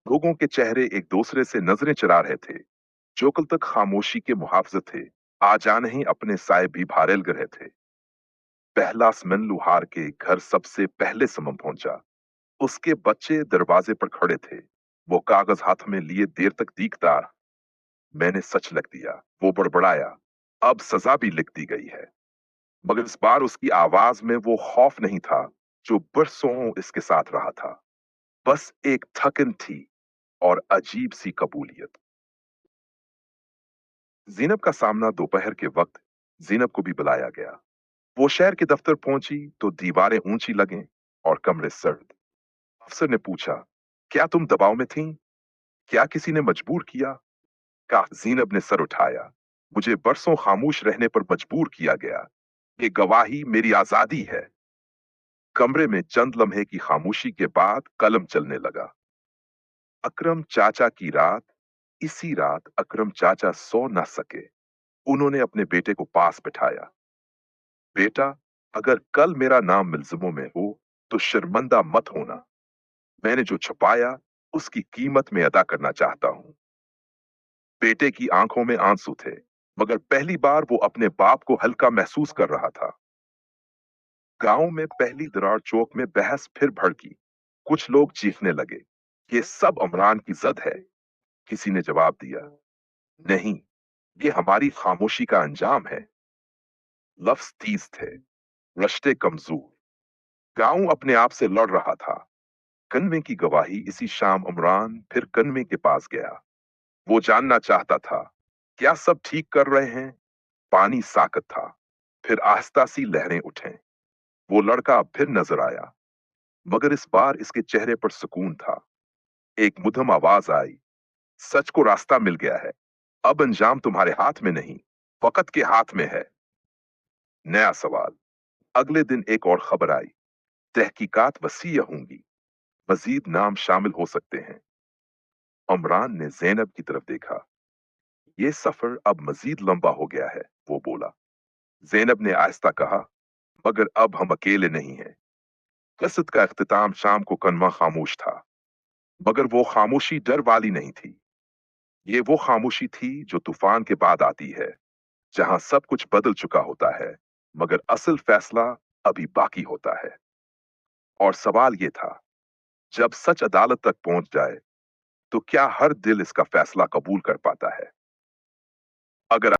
लोगों के चेहरे एक दूसरे से नजरें चुरा रहे थे। जो कल तक खामोशी के मुहाफिज थे, आज आने ही अपने साए भी भारेल रहे थे। पहला स्मिन लुहार के घर सबसे पहले समम पहुंचा। उसके बच्चे दरवाजे पर खड़े थे। वो कागज हाथ में लिए देर तक देखता। मैंने सच लिख दिया, वो बड़बड़ाया। अब सजा भी लिख दी गई है। मगर इस बार उसकी आवाज में वो खौफ नहीं था जो बरसों इसके साथ रहा था। बस एक थकन थी और अजीब सी कबूलियत। जीनब का सामना दोपहर के वक्त जीनब को भी बुलाया गया। वो शहर के दफ्तर पहुंची तो दीवारें ऊंची लगें और कमरे सर्द। अफसर ने पूछा, क्या तुम दबाव में थीं? क्या किसी ने मजबूर किया? कहा। जीनब ने सर उठाया। मुझे बरसों खामोश रहने पर मजबूर किया गया। ये गवाही मेरी आजादी है। कमरे में चंद लम्हे की खामोशी के बाद कलम चलने लगा। अकरम चाचा की रात। इसी रात अकरम चाचा सो न सके। उन्होंने अपने बेटे को पास बिठाया। बेटा, अगर कल मेरा नाम मिल्ज़िमों में हो तो शर्मिंदा मत होना। मैंने जो छुपाया उसकी कीमत में अदा करना चाहता हूं। बेटे की आंखों में आंसू थे, मगर पहली बार वो अपने बाप को हल्का महसूस कर रहा था। गांव में पहली दरार चौक में बहस फिर भड़की। कुछ लोग चीखने लगे, ये सब अमरान की जद है। किसी ने जवाब दिया, नहीं, ये हमारी खामोशी का अंजाम है। लफ्ज तेज थे, रिश्ते कमजोर। गांव अपने आप से लड़ रहा था। कन्वे की गवाही इसी शाम अमरान फिर कन्वे के पास गया। वो जानना चाहता था, क्या सब ठीक कर रहे हैं? पानी साकत था। फिर आहिस्ता सी लहरें उठें। वो लड़का फिर नजर आया, मगर इस बार इसके चेहरे पर सुकून था। एक मुद्दम आवाज आई, सच को रास्ता मिल गया है। अब अंजाम तुम्हारे हाथ में नहीं, वक्त के हाथ में है। नया सवाल। अगले दिन एक और खबर आई, तहकीकात वसी होंगी। मजीद नाम शामिल हो सकते हैं। अमरान ने जैनब की तरफ देखा। ये सफर अब मजीद लंबा हो गया है, वो बोला। जैनब ने आहिस्ता कहा, मगर अब हम अकेले नहीं हैं। कसद का इख्तिताम शाम को कनवा खामोश था, मगर वो खामोशी डर वाली नहीं थी। ये वो खामोशी थी जो तूफान के बाद आती है, जहां सब कुछ बदल चुका होता है, मगर असल फैसला अभी बाकी होता है। और सवाल ये था, जब सच अदालत तक पहुंच जाए तो क्या हर दिल इसका फैसला कबूल कर पाता है? अगर